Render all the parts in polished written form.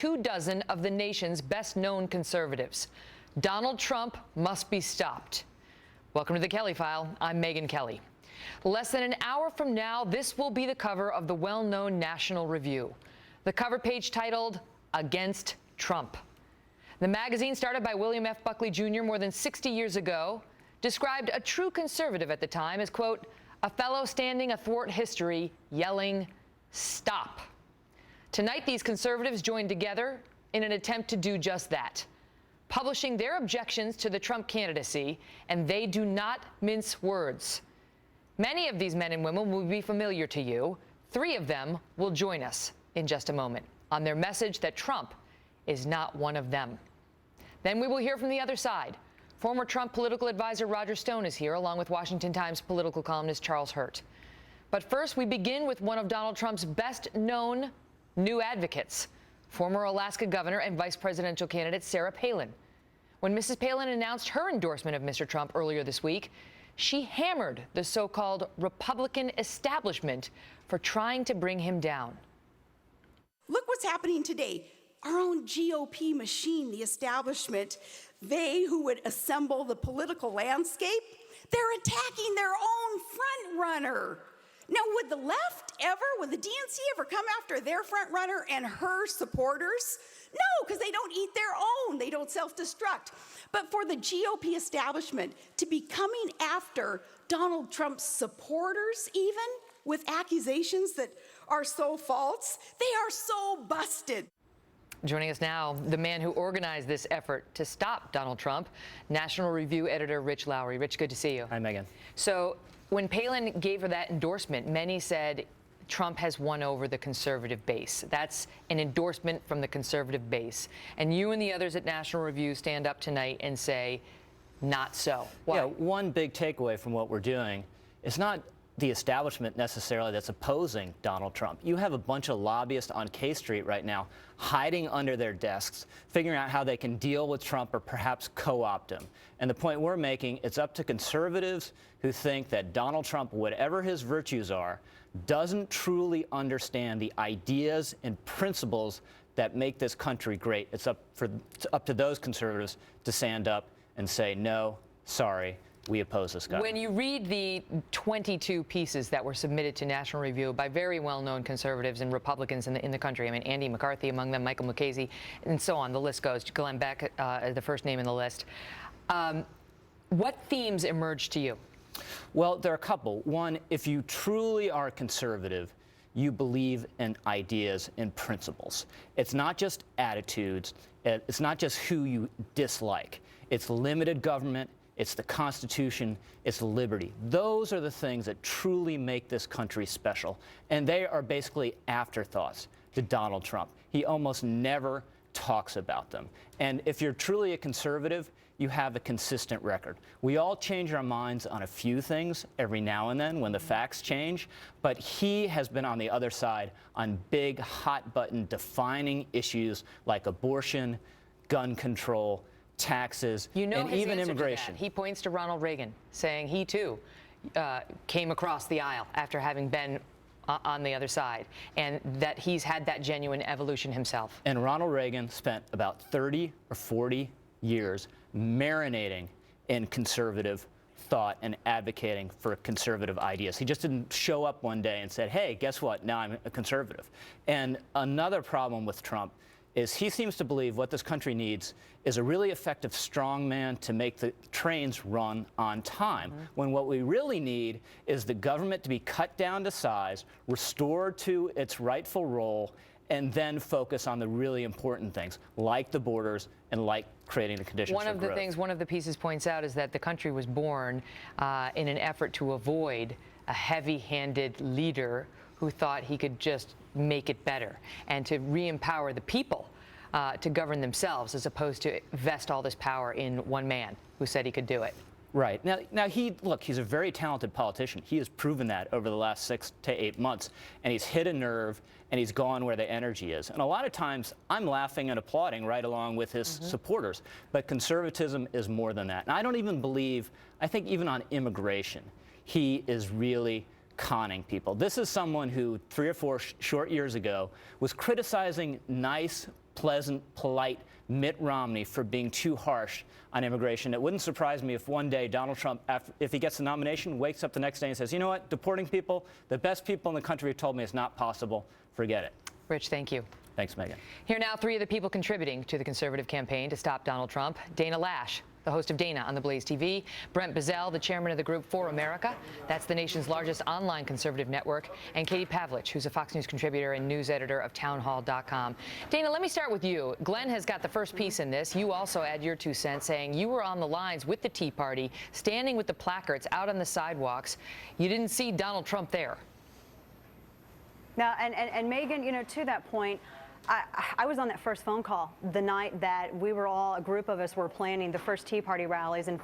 24 of the nation's best-known conservatives. Donald Trump must be stopped. Welcome to the Kelly File. I'm Megyn Kelly. Less than an hour from now, this will be the cover of the well-known National Review. The cover page titled, Against Trump. The magazine, started by William F. Buckley Jr. more than 60 years ago, described a true conservative at the time as, quote, a fellow standing athwart history yelling, stop. Tonight, these conservatives joined together in an attempt to do just that, publishing their objections to the Trump candidacy, and they do not mince words. Many of these men and women will be familiar to you. 3 of them will join us in just a moment on their message that Trump is not one of them. Then we will hear from the other side. Former Trump political advisor Roger Stone is here, along with Washington Times political columnist Charles Hurt. But first, we begin with one of Donald Trump's best-known new advocates, former Alaska governor and vice presidential candidate Sarah Palin. When Mrs. Palin announced her endorsement of Mr. Trump earlier this week, she hammered the so-called Republican establishment for trying to bring him down. Look what's happening today. Our own GOP machine, the establishment, they who would assemble the political landscape, they're attacking their own front runner. Now, would the left ever, would the DNC ever come after their front runner and her supporters? No, because they don't eat their own. They don't self-destruct. But for the GOP establishment to be coming after Donald Trump's supporters, even with accusations that are so false, they are so busted. Joining us now, the man who organized this effort to stop Donald Trump, National Review editor Rich Lowry. Rich, good to see you. Hi, Megyn. So when Palin gave her that endorsement, many said Trump has won over the conservative base. That's an endorsement from the conservative base. And you and the others at National Review stand up tonight and say, not so. Why? Yeah, one big takeaway from what we're doing is not the establishment necessarily that's opposing Donald Trump. You have a bunch of lobbyists on K Street right now hiding under their desks, figuring out how they can deal with Trump or perhaps co-opt him. And the point we're making, it's up to conservatives who think that Donald Trump, whatever his virtues are, doesn't truly understand the ideas and principles that make this country great. It's up to those conservatives to stand up and say, no, sorry, we oppose this guy. When you read the 22 pieces that were submitted to National Review by very well-known conservatives and Republicans in the country, I mean, Andy McCarthy among them, Michael Mukasey, and so on, the list goes, Glenn Beck, the first name in the list. What themes emerged to you? Well, there are a couple. One, if you truly are conservative, you believe in ideas and principles. It's not just attitudes. It's not just who you dislike. It's limited government. It's the Constitution, it's liberty. Those are the things that truly make this country special. And they are basically afterthoughts to Donald Trump. He almost never talks about them. And if you're truly a conservative, you have a consistent record. We all change our minds on a few things every now and then when the facts change, but he has been on the other side on big, hot-button, defining issues like abortion, gun control, taxes, and even immigration. He points to Ronald Reagan, saying he, too, came across the aisle after having been on the other side, and that he's had that genuine evolution himself. And Ronald Reagan spent about 30 or 40 years marinating in conservative thought and advocating for conservative ideas. He just didn't show up one day and said, hey, guess what? Now I'm a conservative. And another problem with Trump is he seems to believe what this country needs is a really effective strongman to make the trains run on time, when what we really need is the government to be cut down to size, restored to its rightful role, and then focus on the really important things, like the borders and like creating the conditions for growth. One of the things one of the pieces points out is that the country was born in an effort to avoid a heavy-handed leader who thought he could just make it better, and to re-empower the people to govern themselves, as opposed to vest all this power in one man who said he could do it. Right. Now he's a very talented politician. He has proven that over the last 6 to 8 months, and he's hit a nerve, and he's gone where the energy is. And a lot of times, I'm laughing and applauding right along with his supporters. But conservatism is more than that. And I don't even believe, I think even on immigration, he is really conning people. This is someone who 3 or 4 short years ago was criticizing nice pleasant, polite Mitt Romney for being too harsh on immigration. It wouldn't surprise me if one day Donald Trump, if he gets the nomination, wakes up the next day and says, you know what, deporting people, the best people in the country have told me it's not possible. Forget it. Rich, thank you. Thanks, Megan. Here now, three of the people contributing to the conservative campaign to stop Donald Trump. Dana Loesch, the host of Dana on the Blaze TV. Brent Bozell, the chairman of the group For America. That's the nation's largest online conservative network. And Katie Pavlich, who's a Fox News contributor and news editor of townhall.com. Dana, let me start with you. Glenn has got the first piece in this. You also add your 2 cents, saying you were on the lines with the Tea Party, standing with the placards out on the sidewalks. You didn't see Donald Trump there. Now, and Megan, you know, to that point, I was on that first phone call the night that we were all, a group of us were planning the first Tea Party rallies and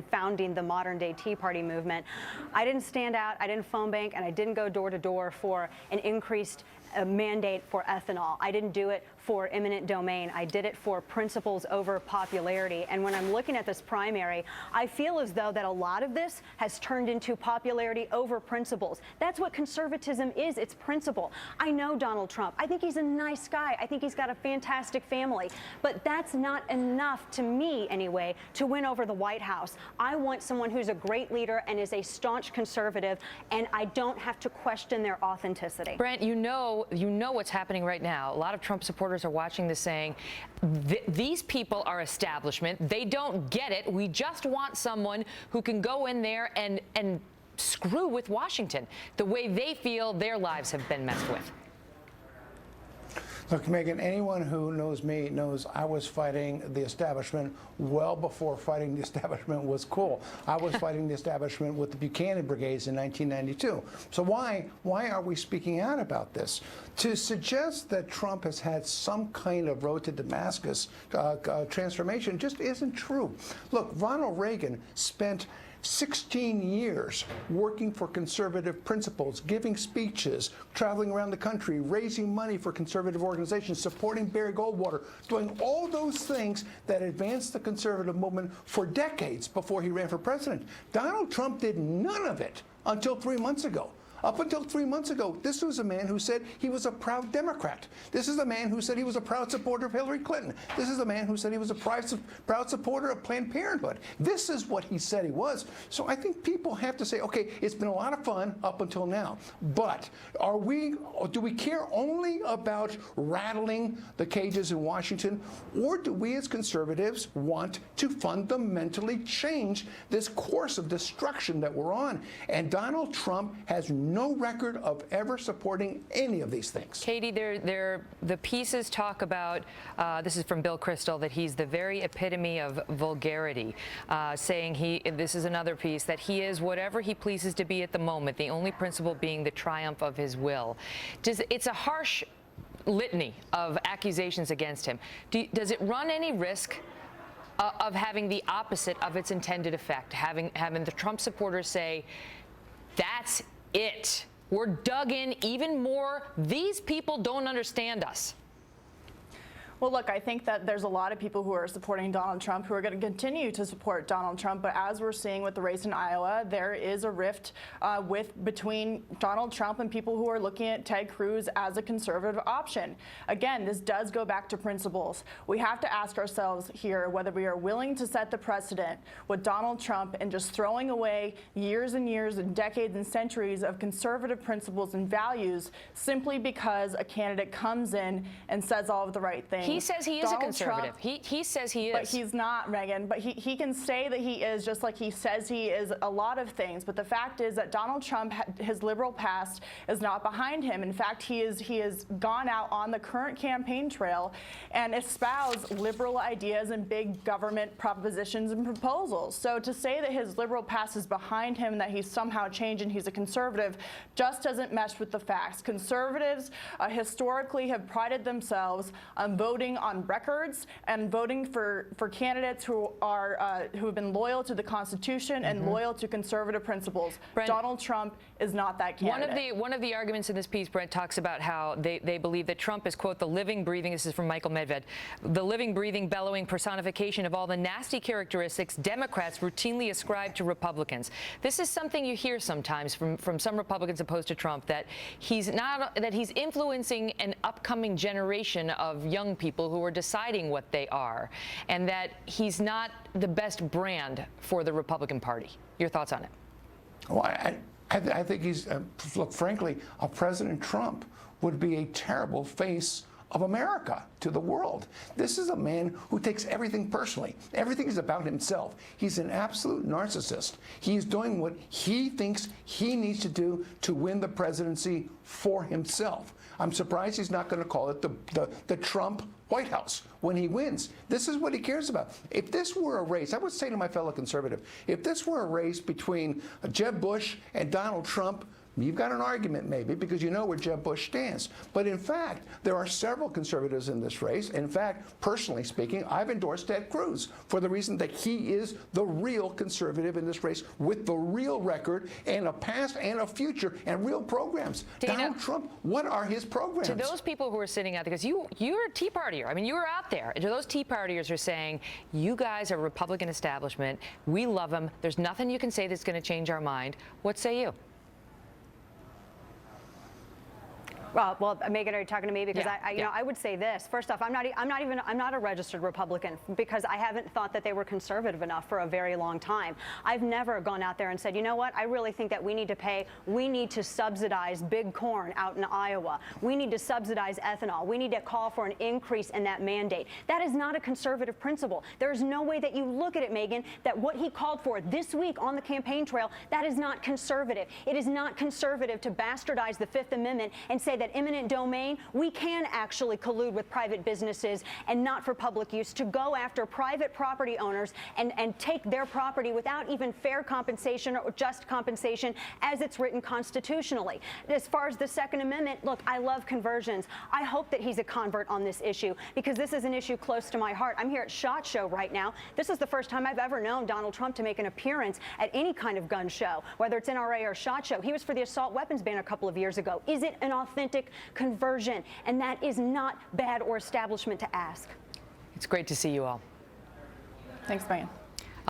founding the modern day Tea Party movement. I didn't stand out, I didn't phone bank, and I didn't go door to door for an increased mandate for ethanol. I didn't do it for eminent domain. I did it for principles over popularity. And when I'm looking at this primary, I feel as though that a lot of this has turned into popularity over principles. That's what conservatism is. It's principle. I know Donald Trump. I think he's a nice guy. I think he's got a fantastic family. But that's not enough, to me anyway, to win over the White House. I want someone who's a great leader and is a staunch conservative, and I don't have to question their authenticity. Brent, you know what's happening right now. A lot of Trump supporters are watching this saying, these people are establishment. They don't get it. We just want someone who can go in there and screw with Washington the way they feel their lives have been messed with. Look, Megan, anyone who knows me knows I was fighting the establishment well before fighting the establishment was cool. I was fighting the establishment with the Buchanan Brigades in 1992. So why are we speaking out about this? To suggest that Trump has had some kind of road to Damascus transformation just isn't true. Look, Ronald Reagan spent 16 years working for conservative principles, giving speeches, traveling around the country, raising money for conservative organizations, supporting Barry Goldwater, doing all those things that advanced the conservative movement for decades before he ran for president. Donald Trump did none of it until 3 months ago. Up until 3 months ago, this was a man who said he was a proud Democrat. This is a man who said he was a proud supporter of Hillary Clinton. This is a man who said he was a proud supporter of Planned Parenthood. This is what he said he was. So I think people have to say, okay, it's been a lot of fun up until now, but do we care only about rattling the cages in Washington, or do we as conservatives want to fundamentally change this course of destruction that we're on? And Donald Trump has no record of ever supporting any of these things. Katie, the pieces talk about, this is from Bill Kristol, that he's the very epitome of vulgarity, saying this is another piece, that he is whatever he pleases to be at the moment, the only principle being the triumph of his will. It's a harsh litany of accusations against him. Does it run any risk of having the opposite of its intended effect, having the Trump supporters say, that's it. We're dug in even more. These people don't understand us. Well, look, I think that there's a lot of people who are supporting Donald Trump who are going to continue to support Donald Trump. But as we're seeing with the race in Iowa, there is a rift between Donald Trump and people who are looking at Ted Cruz as a conservative option. Again, this does go back to principles. We have to ask ourselves here whether we are willing to set the precedent with Donald Trump and just throwing away years and years and decades and centuries of conservative principles and values simply because a candidate comes in and says all of the right things. He says he is a conservative. He says he is. But he's not, Megan. But he can say that he is, just like he says he is a lot of things. But the fact is that Donald Trump, his liberal past is not behind him. In fact, he has gone out on the current campaign trail and espoused liberal ideas and big government propositions and proposals. So to say that his liberal past is behind him and that he's somehow changed and he's a conservative just doesn't mesh with the facts. Conservatives historically have prided themselves on voting on records and voting for candidates who have been loyal to the Constitution and loyal to conservative principles. Brent, Donald Trump is not that candidate. One of the arguments in this piece, Brent, talks about how they believe that Trump is, quote, the living, breathing, this is from Michael Medved, the living, breathing, bellowing personification of all the nasty characteristics Democrats routinely ascribe to Republicans. This is something you hear sometimes from some Republicans opposed to Trump, that he's influencing an upcoming generation of young people people who are deciding what they are, and that he's not the best brand for the Republican Party. Your thoughts on it? Well, I think he's, look, frankly, President Trump would be a terrible face of America to the world. This is a man who takes everything personally. Everything is about himself. He's an absolute narcissist. He's doing what he thinks he needs to do to win the presidency for himself. I'm surprised he's not going to call it the Trump White House when he wins. This is what he cares about. If this were a race, I would say to my fellow conservative, if this were a race between Jeb Bush and Donald Trump, you've got an argument maybe because you know where Jeb Bush stands. But in fact, there are several conservatives in this race. In fact, personally speaking, I've endorsed Ted Cruz for the reason that he is the real conservative in this race with the real record and a past and a future and real programs. Dana, Donald Trump, what are his programs? To those people who are sitting out there, because you're a Tea Partier. I mean, you were out there. And to those Tea Partiers who are saying, you guys are Republican establishment. We love them. There's nothing you can say that's going to change our mind. What say you? Well, Megan, are you talking to me? Because Yeah, you know, I would say this. First off, I'm not a registered Republican because I haven't thought that they were conservative enough for a very long time. I've never gone out there and said, you know what? I really think that we need to subsidize big corn out in Iowa. We need to subsidize ethanol. We need to call for an increase in that mandate. That is not a conservative principle. There is no way that you look at it, Megan, that what he called for this week on the campaign trail, that is not conservative. It is not conservative to bastardize the Fifth Amendment and say that eminent domain, we can actually collude with private businesses and not for public use to go after private property owners and take their property without even fair compensation or just compensation as it's written constitutionally. As far as the Second Amendment, look, I love conversions. I hope that he's a convert on this issue because this is an issue close to my heart. I'm here at SHOT Show right now. This is the first time I've ever known Donald Trump to make an appearance at any kind of gun show, whether it's NRA or SHOT Show. He was for the assault weapons ban a couple of years ago. Is it an authentic conversion? And that is not bad or establishment to ask. It's great to see you all. Thanks, Megan.